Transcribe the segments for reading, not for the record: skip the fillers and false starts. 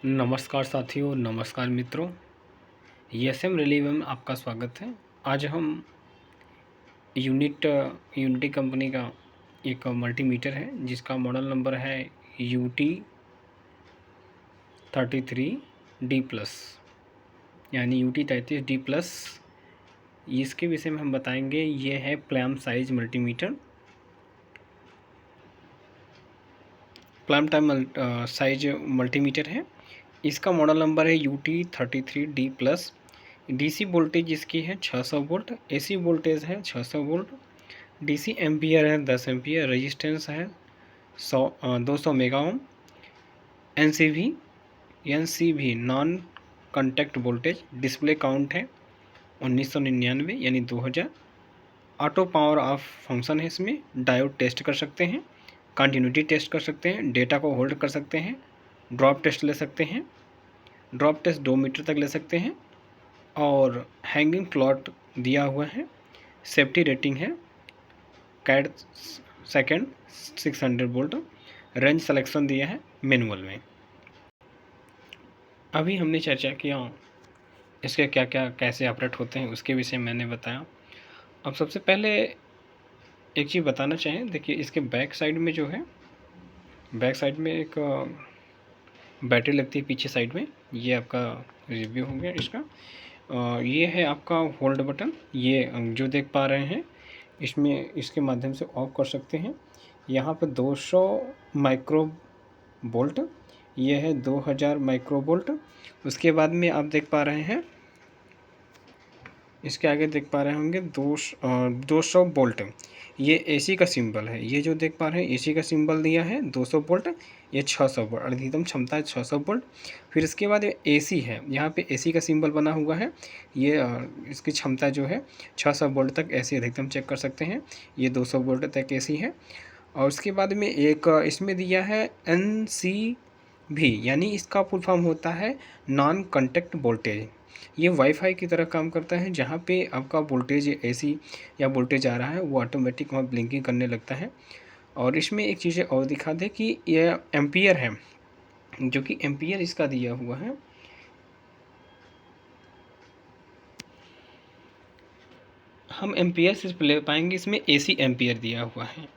नमस्कार साथियों, नमस्कार मित्रों। एसएम रिलीव में आपका स्वागत है। आज हम यूनिटी कंपनी का एक मल्टीमीटर है जिसका मॉडल नंबर है UT33D+, यानी UT33D+। इसके विषय में हम बताएंगे। ये है plum size multimeter, plum time size multimeter है। इसका मॉडल नंबर है UT33D+। डीसी वोल्टेज इसकी है 600 वोल्ट, एसी वोल्टेज है 600 वोल्ट, डीसी एम्पियर है 10 एम्पियर, रेजिस्टेंस है 200 mega ohm, NCV non contact voltage, display count है 1999 यानी 2000। ऑटो पावर ऑफ फंक्शन है इसमें। डायोड टेस्ट कर सकते हैं, कंटिन्यूटी टेस्ट कर सकते हैं, डेटा को होल्ड कर सकते हैं, ड्रॉप टेस्ट ले सकते हैं। ड्रॉप टेस्ट 2 मीटर तक ले सकते हैं और हैंगिंग क्लॉट दिया हुआ है। सेफ्टी रेटिंग है CAT second 600 volt. Range selection दिया है मैनुअल में। अभी हमने चर्चा किया इसके क्या क्या कैसे ऑपरेट होते हैं, उसके विषय में मैंने बताया। अब सबसे पहले एक चीज़ बताना चाहें, देखिए इसके बैक साइड में जो है, बैक साइड में एक बैटरी लगती है पीछे साइड में। ये आपका रिव्यू हो गया इसका। ये है आपका होल्ड बटन। ये जो देख पा रहे हैं इसमें इसके माध्यम से ऑफ कर सकते हैं। यहाँ पर 200 माइक्रो वोल्ट, ये है 2000 माइक्रो वोल्ट। उसके बाद में आप देख पा रहे हैं, इसके आगे देख पा रहे होंगे 200 वोल्ट। ये एसी का सिंबल है। ये जो देख पा रहे हैं एसी का सिंबल दिया है 200 वोल्ट। ये 600 वोल्ट, अधिकतम क्षमता है 600 वोल्ट। फिर इसके बाद एसी है, यहाँ पे एसी का सिंबल बना हुआ है। ये इसकी क्षमता जो है 600 वोल्ट तक एसी अधिकतम चेक कर सकते हैं। ये 200 वोल्ट तक एसी है। और उसके बाद में एक इसमें दिया है NCV, यानी इसका फुल फॉर्म होता है नॉन कॉन्टैक्ट वोल्टेज। ये वाईफाई की तरह काम करता है। जहाँ पे आपका वोल्टेज एसी या वोल्टेज आ रहा है वो ऑटोमेटिक वहाँ ब्लिंकिंग करने लगता है। और इसमें एक चीज़ें और दिखा दे कि यह एम्पियर है, जो कि एम्पियर इसका दिया हुआ है। हम एम्पियर से ले पाएंगे, इसमें एसी एम्पियर दिया हुआ है।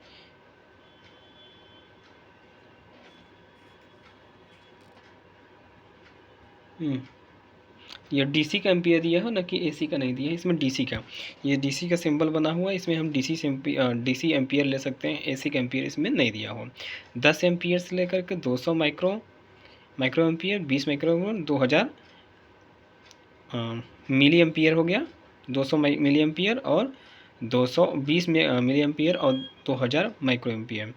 ये डीसी का एम्पियर दिया हो ना कि एसी का नहीं दिया है। इसमें डीसी का, ये डीसी का सिंबल बना हुआ है। इसमें हम डीसी एम्पियर ले सकते हैं, एसी का एम्पियर इसमें नहीं दिया हो। 10 एम्पियर से लेकर के 200 micro ampere, 20 micro ampere, 2000 milli ampere हो गया। 200 मिली एम्पियर और 220 मिली एम्पियर और 2000 माइक्रो एम्पियर।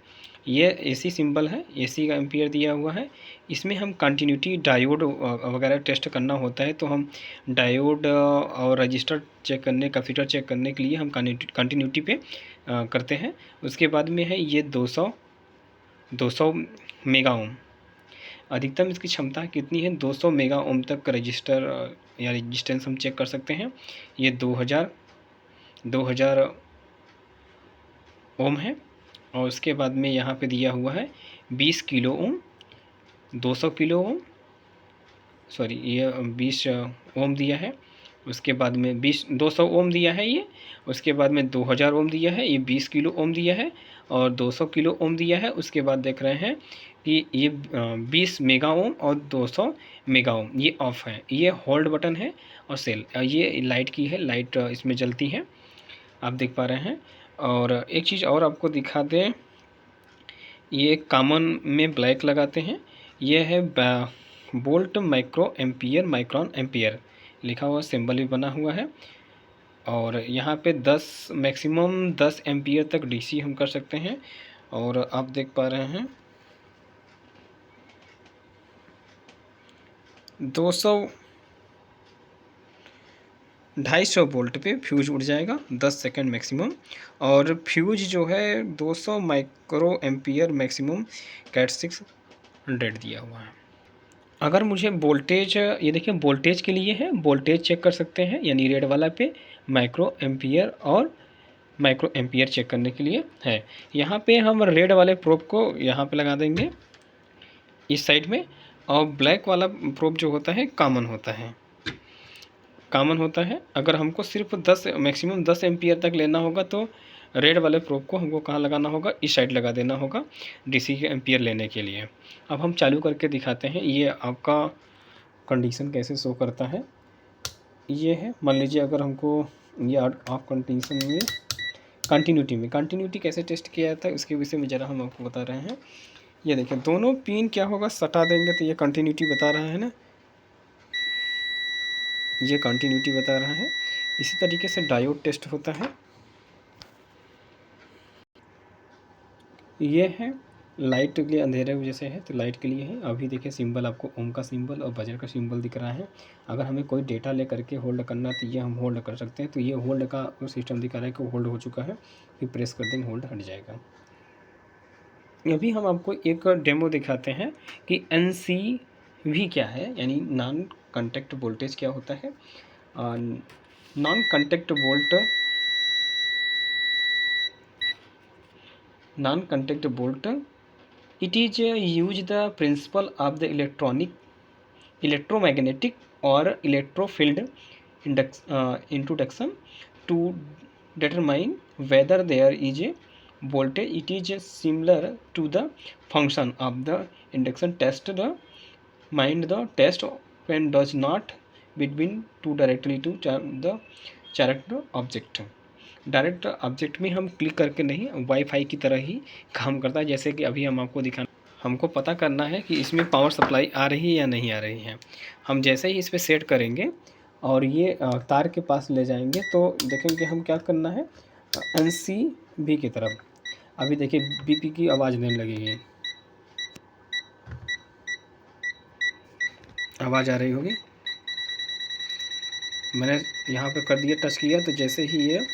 ये एसी सिंबल है, एसी का एम्पियर दिया हुआ है। इसमें हम कंटिन्यूटी डायोड वगैरह टेस्ट करना होता है, तो हम डायोड और रजिस्टर चेक करने, कैपेसिटर चेक करने के लिए हम कंटिन्यूटी पे करते हैं। उसके बाद में है ये 200 मेगा ओम। अधिकतम इसकी क्षमता कितनी है? 200 मेगा ओम तक रजिस्टर या रजिस्टेंस हम चेक कर सकते हैं। ये 2000 ओम है। और उसके बाद में यहाँ पे दिया हुआ है 20 kilo ohm, 200 kilo ohm, sorry ये 20 ओम दिया है। उसके बाद में 200 ओम दिया है ये। उसके बाद में 2000 ओम दिया है, ये 20 किलो ओम दिया है और 200 किलो ओम दिया है। उसके बाद देख रहे हैं कि ये 20 मेगा ओम और 200 मेगा ओम, ये ऑफ है। ये होल्ड बटन है और सेल, ये लाइट की है, लाइट इसमें जलती है, आप देख पा रहे हैं। और एक चीज़ और आपको दिखा दें, ये कॉमन में ब्लैक लगाते हैं। ये है volt micro ampere, micron ampere लिखा हुआ सिंबल भी बना हुआ है। और यहाँ पे 10 मैक्सिमम 10 एम्पियर तक डीसी हम कर सकते हैं। और आप देख पा रहे हैं 250 वोल्ट पे फ्यूज उड़ जाएगा, 10 सेकंड मैक्सिमम। और फ्यूज जो है 200 माइक्रो एम्पियर मैक्सिमम कैट 600 दिया हुआ है। अगर मुझे वोल्टेज, ये देखिए वोल्टेज के लिए है, वोल्टेज चेक कर सकते हैं, यानी रेड वाला पे माइक्रो एम्पियर और माइक्रो एम्पियर चेक करने के लिए है। यहाँ पे हम रेड वाले प्रोब को यहाँ पे लगा देंगे इस साइड में। और ब्लैक वाला प्रोब जो होता है कॉमन होता है। अगर हमको सिर्फ 10 मैक्सिमम 10 एम्पियर तक लेना होगा तो रेड वाले प्रोब को हमको कहाँ लगाना होगा, इस साइड लगा देना होगा डीसी के एम्पियर लेने के लिए। अब हम चालू करके दिखाते हैं ये आपका कंडीशन कैसे शो करता है। ये है, मान लीजिए अगर हमको ये ऑफ कंडीशन में कंटिन्यूटी कैसे टेस्ट किया जाता है उसके विषय में ज़रा हम आपको बता रहे हैं। ये देखिए दोनों पिन क्या होगा, सटा देंगे तो ये कंटिन्यूटी बता रहा है ना, ये कंटिन्यूटी बता रहा है। इसी तरीके से डायोड टेस्ट होता है। ये है लाइट के लिए, अंधेरे वजह से है तो लाइट के लिए है। अभी देखिए सिंबल आपको ओम का सिंबल और बजर का सिंबल दिख रहा है। अगर हमें कोई डेटा ले करके होल्ड करना तो ये हम होल्ड कर सकते हैं। तो ये होल्ड का सिस्टम दिखा रहा है कि होल्ड हो चुका है, फिर प्रेस कर देंगे होल्ड हट जाएगा। अभी हम आपको एक डेमो दिखाते हैं कि NCV क्या है, यानी नॉन कॉन्टैक्ट वोल्टेज क्या होता है। Non contact volt it is use the principle of the electromagnetic or electrofield introduction to determine whether there is a voltage. It is similar to the function of the induction test. The mind the test when does not between two directly to the character object. Direct object में हम click करके नहीं, wifi की तरह ही काम करता है। जैसे कि अभी हम आपको हमको पता करना है कि इसमें पावर सप्लाई आ रही है या नहीं आ रही है। हम जैसे ही इस पर सेट करेंगे और ये तार के पास ले जाएंगे तो देखेंगे हम क्या करना है, NCV की तरफ। अभी देखिए BP की आवाज़ देने लगेगी, आवाज़ आ रही होगी। मैंने यहाँ पे कर दिया, टच किया तो जैसे ही ये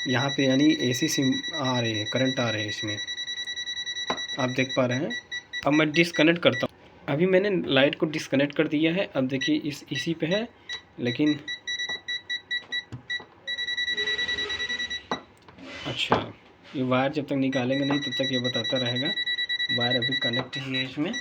यहाँ पे यानी AC सिम आ रही है, करंट आ रही है इसमें, आप देख पा रहे हैं। अब मैं डिसकनेक्ट करता हूँ। अभी मैंने लाइट को डिसकनेक्ट कर दिया है। अब देखिए इसी पे है, लेकिन अच्छा ये वायर जब तक निकालेंगे नहीं तब तक ये बताता रहेगा। वायर अभी कनेक्ट ही है इसमें।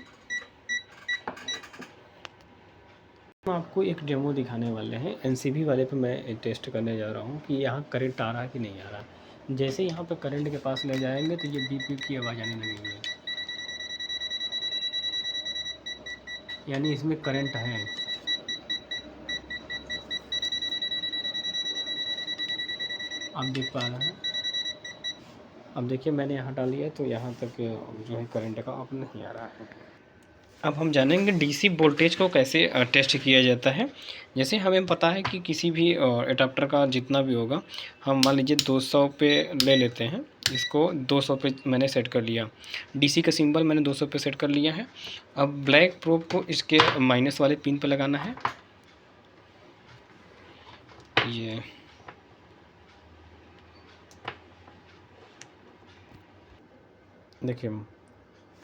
हम आपको एक डेमो दिखाने वाले हैं। NCV वाले पे मैं टेस्ट करने जा रहा हूँ कि यहाँ करंट आ रहा है कि नहीं आ रहा। जैसे यहाँ पे करंट के पास ले जाएंगे तो ये बीप बीप की आवाज़ आने लगेगी, यानी इसमें करंट है। आप देख पा रहे हैं। अब देखिए मैंने यहाँ डाल दिया तो यहाँ तक जो है करंट का अब नहीं आ रहा है। अब हम जानेंगे DC वोल्टेज को कैसे टेस्ट किया जाता है। जैसे हमें पता है कि किसी भी एडाप्टर का जितना भी होगा, हम मान लीजिए 200 पे ले लेते हैं। इसको 200 पे मैंने सेट कर लिया, DC का सिंबल मैंने 200 पे सेट कर लिया है। अब ब्लैक प्रोब को इसके माइनस वाले पिन पे लगाना है। ये देखिए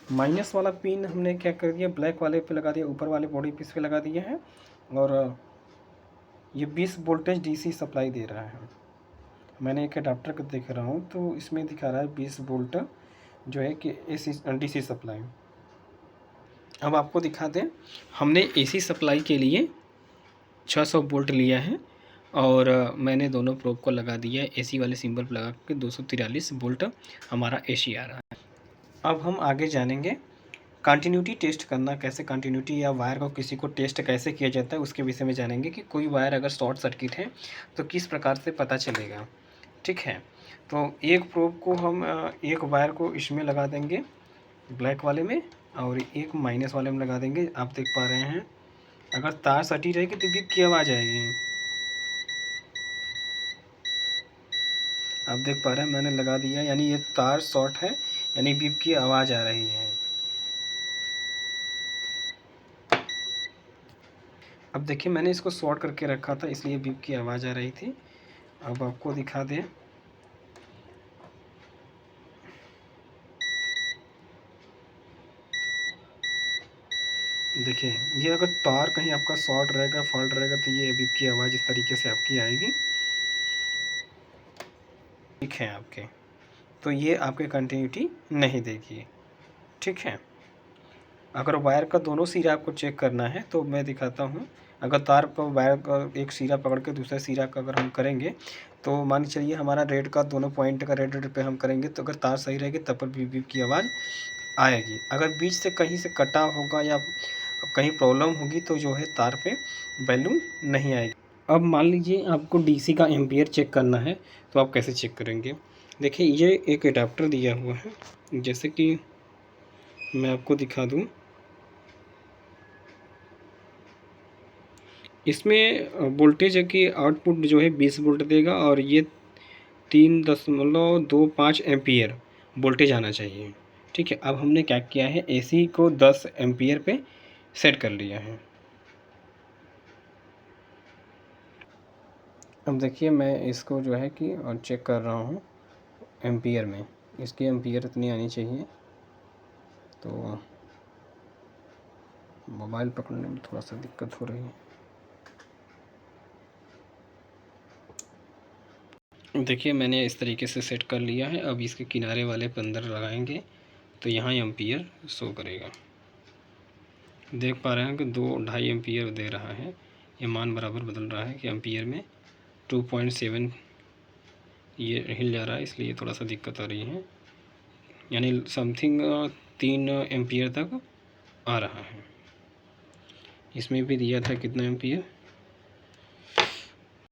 माइनस वाला पिन हमने क्या कर दिया, ब्लैक वाले पे लगा दिया, ऊपर वाले बॉडी पीस पे लगा दिया है। और ये 20 वोल्टेज DC सप्लाई दे रहा है। मैंने एक अडाप्टर को देख रहा हूँ तो इसमें दिखा रहा है 20 वोल्ट जो है कि DC सप्लाई। अब आपको दिखा दें, हमने AC सप्लाई के लिए 600 वोल्ट लिया है और मैंने दोनों प्रोब को लगा दिया है। AC वाले सिंबल पर लगा के 243 वोल्ट हमारा AC आ रहा है। अब हम आगे जानेंगे कंटिन्यूटी टेस्ट करना कैसे, कंटिन्यूटी या वायर को किसी को टेस्ट कैसे किया जाता है उसके विषय में जानेंगे कि कोई वायर अगर शॉर्ट सर्किट है तो किस प्रकार से पता चलेगा। ठीक है, तो एक प्रोब को हम एक वायर को इसमें लगा देंगे ब्लैक वाले में और एक माइनस वाले में लगा देंगे। आप देख पा रहे हैं अगर तार सटी रहेगी तो बीप की आवाज़ आएगी। आप देख पा रहे हैं मैंने लगा दिया, यानी ये तार शॉर्ट है, यानी बीप की आवाज़ आ रही है। अब देखिए मैंने इसको शॉर्ट करके रखा था इसलिए बीप की आवाज़ आ रही थी। अब आपको दिखा दें, देखिए ये अगर तार कहीं आपका शॉर्ट रहेगा, फॉल्ट रहेगा तो ये बीप की आवाज़ इस तरीके से आपकी आएगी। ठीक है आपके, तो ये आपके कंटिन्यूटी नहीं देगी। ठीक है, अगर वायर का दोनों सिरा आपको चेक करना है तो मैं दिखाता हूँ। अगर तार का वायर का एक सिरा पकड़ के दूसरा सिरा का अगर हम करेंगे तो मान के चलिए हमारा रेड का दोनों पॉइंट का रेड पे हम करेंगे तो अगर तार सही रहेगी तब पर बीप बीप की आवाज़ आएगी। अगर बीच से कहीं से कटा होगा या कहीं प्रॉब्लम होगी तो जो है तार पे वैल्यू नहीं आएगी। अब मान लीजिए आपको डीसी का एम्पियर चेक करना है तो आप कैसे चेक करेंगे? देखिए ये एक एडाप्टर दिया हुआ है, जैसे कि मैं आपको दिखा दूँ। इसमें वोल्टेज है कि आउटपुट जो है 20 वोल्ट देगा और ये 3.25 एम्पियर वोल्टेज आना चाहिए। ठीक है, अब हमने क्या किया है, एसी को 10 एम्पियर पे सेट कर लिया है। अब देखिए मैं इसको जो है कि चेक कर रहा हूँ एम्पियर में, इसकी एम्पियर इतनी आनी चाहिए। तो मोबाइल पकड़ने में थोड़ा सा दिक्कत हो रही है। देखिए मैंने इस तरीके से सेट कर लिया है। अब इसके किनारे वाले पे अंदर लगाएंगे तो यहाँ एम्पियर शो करेगा। देख पा रहे हैं कि 2.5 एम्पियर दे रहा है। ये मान बराबर बदल रहा है कि एम्पियर में 2.7 ये हिल जा रहा है, इसलिए थोड़ा सा दिक्कत आ रही है। यानी समथिंग 3 एम्पियर तक आ रहा है। इसमें भी दिया था कितना एम्पियर,